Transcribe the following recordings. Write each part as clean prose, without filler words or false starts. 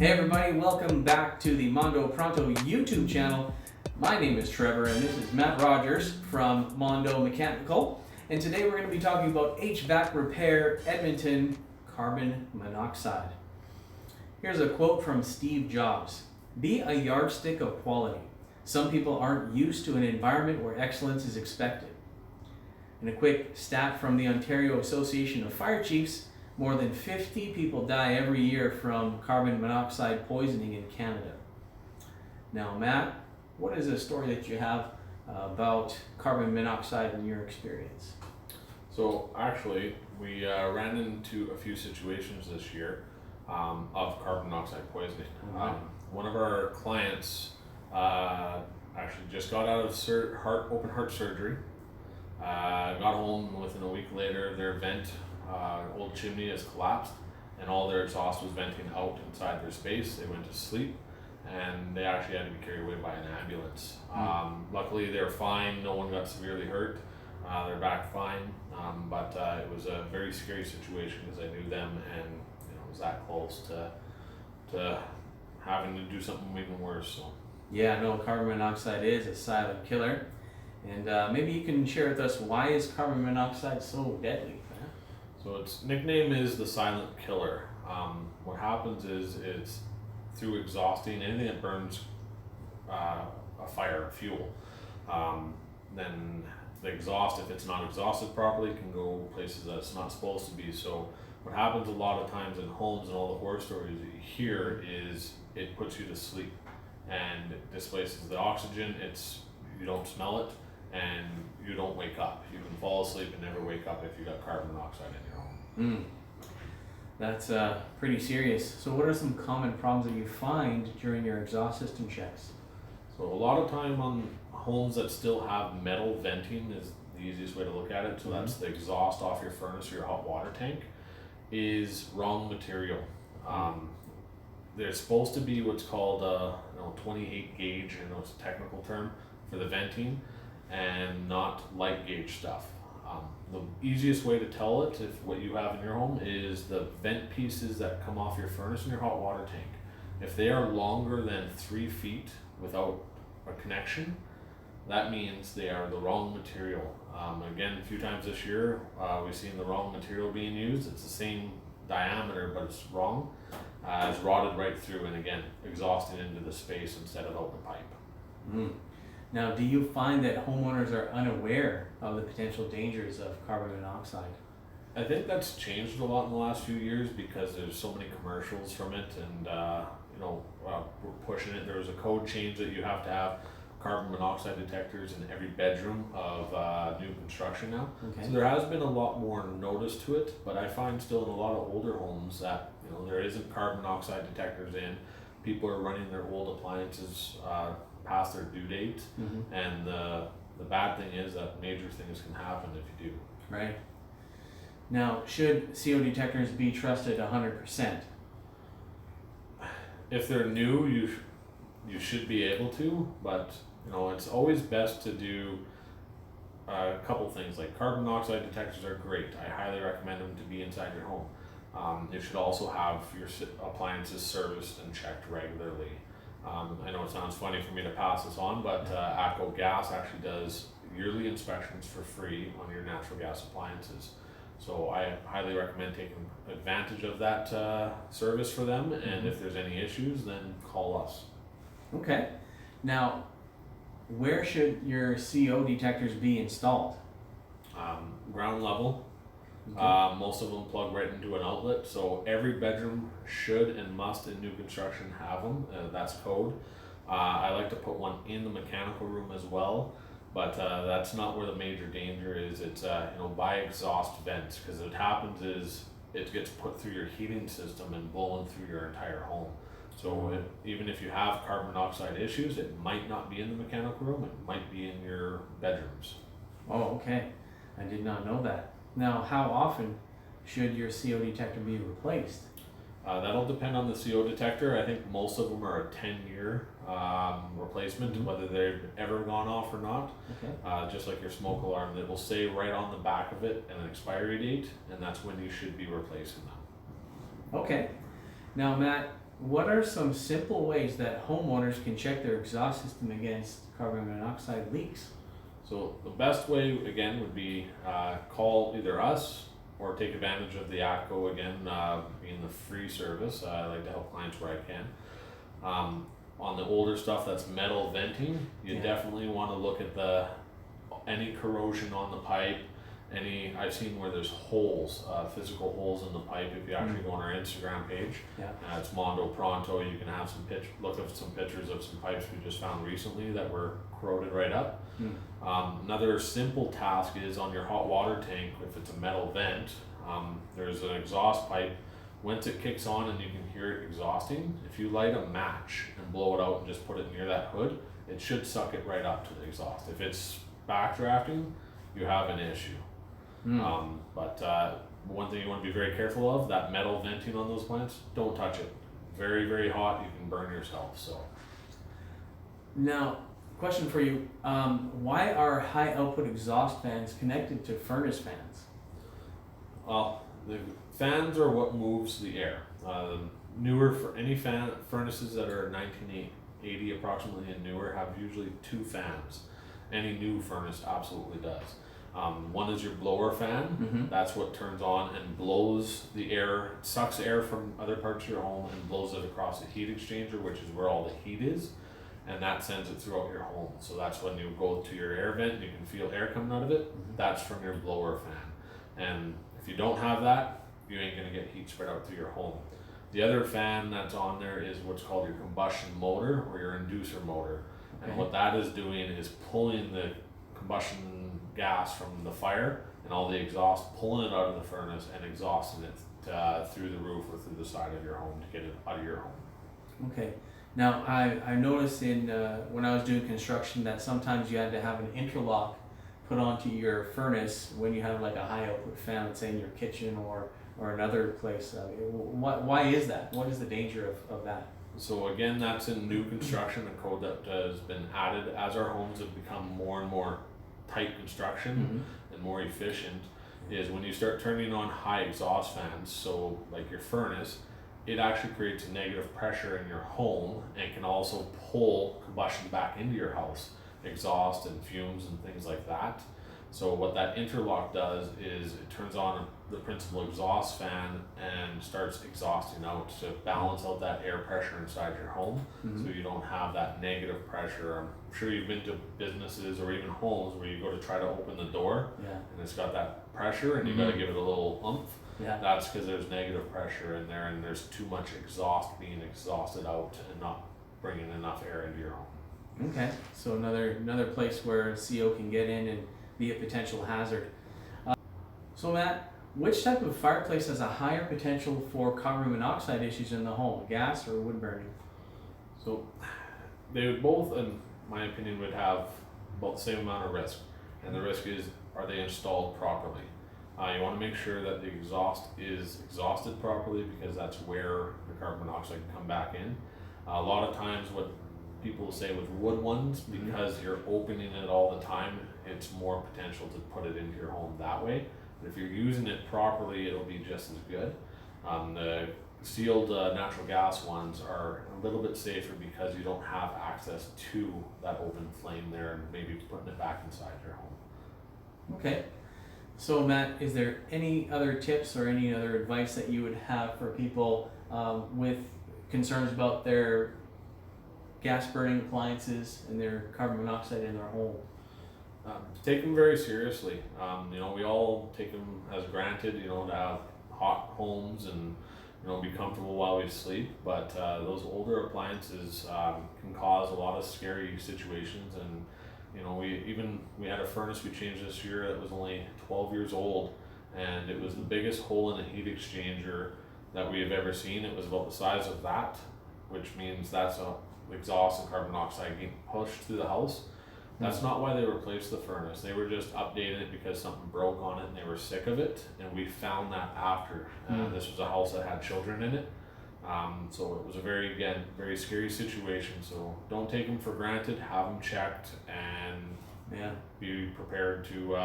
Hey everybody, welcome back to the Mondo Pronto YouTube channel. My name is Trevor and this is Matt Rogers from Mondo Mechanical. And today we're going to be talking about HVAC repair, Edmonton, carbon monoxide. Here's a quote from Steve Jobs. Be a yardstick of quality. Some people aren't used to an environment where excellence is expected. And a quick stat from the Ontario Association of Fire Chiefs. More than 50 people die every year from carbon monoxide poisoning in Canada. Now, Matt, what is a story that you have about carbon monoxide in your experience? So actually, we ran into a few situations this year of carbon monoxide poisoning. One of our clients actually just got out of open heart surgery, got home within a week later, their vent old chimney has collapsed and all their exhaust was venting out inside their space. They went to sleep and they actually had to be carried away by an ambulance. Luckily they're fine, no one got severely hurt, they're back fine, but it was a very scary situation because I knew them and it was that close to having to do something even worse. So. Yeah, no, carbon monoxide is a silent killer, and maybe you can share with us, why is carbon monoxide so deadly? So its nickname is the silent killer. What happens is it's through exhausting anything that burns a fuel. Then the exhaust, if it's not exhausted properly, can go places that it's not supposed to be. So what happens a lot of times in homes and all the horror stories that you hear is it puts you to sleep and it displaces the oxygen. You don't smell it and you don't wake up. You can fall asleep and never wake up if you got carbon monoxide in your home. That's pretty serious. So what are some common problems that you find during your exhaust system checks? So a lot of time on homes that still have metal venting is the easiest way to look at it. So that's the exhaust off your furnace or your hot water tank is wrong material. There's supposed to be what's called 28 gauge, I know it's a technical term for the venting, and not light gauge stuff. The easiest way to tell it, if what you have in your home, is the vent pieces that come off your furnace and your hot water tank. If they are longer than 3 feet without a connection, that means they are the wrong material. Again, a few times this year, we've seen the wrong material being used. It's the same diameter, but it's wrong. It's rotted right through, and again, exhausting into the space instead of out the pipe. Now, do you find that homeowners are unaware of the potential dangers of carbon monoxide? I think that's changed a lot in the last few years because there's so many commercials from it, and we're pushing it. There was a code change that you have to have carbon monoxide detectors in every bedroom of new construction now. Okay. So there has been a lot more notice to it, but I find still in a lot of older homes that there isn't carbon monoxide detectors in. People are running their old appliances past their due date, and the bad thing is that major things can happen if you do. Right. Now, should CO detectors be trusted 100%? If they're new, you should be able to, but it's always best to do a couple things. Like carbon monoxide detectors are great. I highly recommend them to be inside your home. You should also have your appliances serviced and checked regularly. I know it sounds funny for me to pass this on, but ACO Gas actually does yearly inspections for free on your natural gas appliances. So I highly recommend taking advantage of that service for them, and if there's any issues, then call us. Okay. Now, where should your CO detectors be installed? Ground level. Okay. Most of them plug right into an outlet, so every bedroom should and must in new construction have them. That's code. I like to put one in the mechanical room as well, but that's not where the major danger is. It's by exhaust vents, because what happens is it gets put through your heating system and blown through your entire home. So even if you have carbon monoxide issues, it might not be in the mechanical room, it might be in your bedrooms. Oh, okay. I did not know that. Now, how often should your CO detector be replaced? That'll depend on the CO detector. I think most of them are a 10-year replacement, whether they've ever gone off or not. Okay. Just like your smoke alarm, it will say right on the back of it an expiry date, and that's when you should be replacing them. Okay. Now, Matt, what are some simple ways that homeowners can check their exhaust system against carbon monoxide leaks? So the best way again would be call either us or take advantage of the ATCO again, being the free service. I like to help clients where I can. On the older stuff that's metal venting, you definitely want to look at any corrosion on the pipe. I've seen where there's holes, physical holes in the pipe. If you actually go on our Instagram page, it's Mondo Pronto. You can have look at some pictures of some pipes we just found recently that were corroded right up. Another simple task is on your hot water tank. If it's a metal vent, there's an exhaust pipe. Once it kicks on and you can hear it exhausting, if you light a match and blow it out and just put it near that hood, it should suck it right up to the exhaust. If it's backdrafting, you have an issue. But one thing you want to be very careful of, that metal venting on those plants, don't touch it. Very, very hot, you can burn yourself. So now, question for you, why are high output exhaust fans connected to furnace fans? Well, the fans are what moves the air. Newer, for any furnaces that are 1980 approximately and newer, have usually 2 fans. Any new furnace absolutely does. One is your blower fan. That's what turns on and blows the air, sucks air from other parts of your home and blows it across a heat exchanger, which is where all the heat is, and that sends it throughout your home. So that's when you go to your air vent and you can feel air coming out of it. That's from your blower fan. And if you don't have that, you ain't gonna get heat spread out through your home. The other fan that's on there is what's called your combustion motor or your inducer motor. And what that is doing is pulling the combustion gas from the fire and all the exhaust, pulling it out of the furnace and exhausting it through the roof or through the side of your home to get it out of your home. Okay. Now I noticed when I was doing construction that sometimes you had to have an interlock put onto your furnace when you have like a high output fan, let's say in your kitchen or another place. Why is that? What is the danger of that? So again, that's in new construction, a code that has been added as our homes have become more and more tight construction and more efficient, is when you start turning on high exhaust fans, so like your furnace, it actually creates a negative pressure in your home and can also pull combustion back into your house, exhaust and fumes and things like that. So what that interlock does is it turns on the principal exhaust fan and starts exhausting out to balance out that air pressure inside your home, so you don't have that negative pressure. I'm sure you've been to businesses or even homes where you go to try to open the door and it's got that pressure and you got to give it a little oomph. That's because there's negative pressure in there and there's too much exhaust being exhausted out and not bringing enough air into your home. Okay, so another place where CO can get in and be a potential hazard. So Matt, which type of fireplace has a higher potential for carbon monoxide issues in the home, gas or wood burning? So they would both, in my opinion, would have about the same amount of risk, and the risk is, are they installed properly? You want to make sure that the exhaust is exhausted properly, because that's where the carbon monoxide can come back in. A lot of times what people say with wood ones, because you're opening it all the time, it's more potential to put it into your home that way. But if you're using it properly, it'll be just as good. The sealed natural gas ones are a little bit safer because you don't have access to that open flame there and maybe putting it back inside your home. Okay. So Matt, is there any other tips or any other advice that you would have for people with concerns about their gas burning appliances and their carbon monoxide in their home? Take them very seriously. We all take them as granted, to have hot homes and be comfortable while we sleep. But those older appliances can cause a lot of scary situations. And we had a furnace we changed this year that was only 12 years old, and it was the biggest hole in a heat exchanger that we have ever seen. It was about the size of that, which means that's exhaust and carbon monoxide getting pushed through the house. That's not why they replaced the furnace. They were just updating it because something broke on it and they were sick of it. And we found that after. This was a house that had children in it. So it was a very scary situation. So don't take them for granted. Have them checked and be prepared to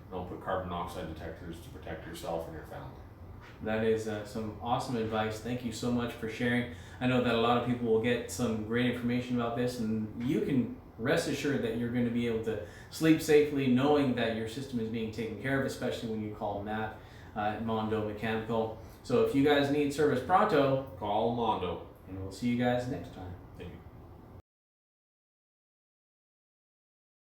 put carbon monoxide detectors to protect yourself and your family. That is some awesome advice. Thank you so much for sharing. I know that a lot of people will get some great information about this, and you can rest assured that you're going to be able to sleep safely knowing that your system is being taken care of, especially when you call Matt at Mondo Mechanical. So if you guys need service pronto, Call Mondo. and we'll see you guys next time. Thank you.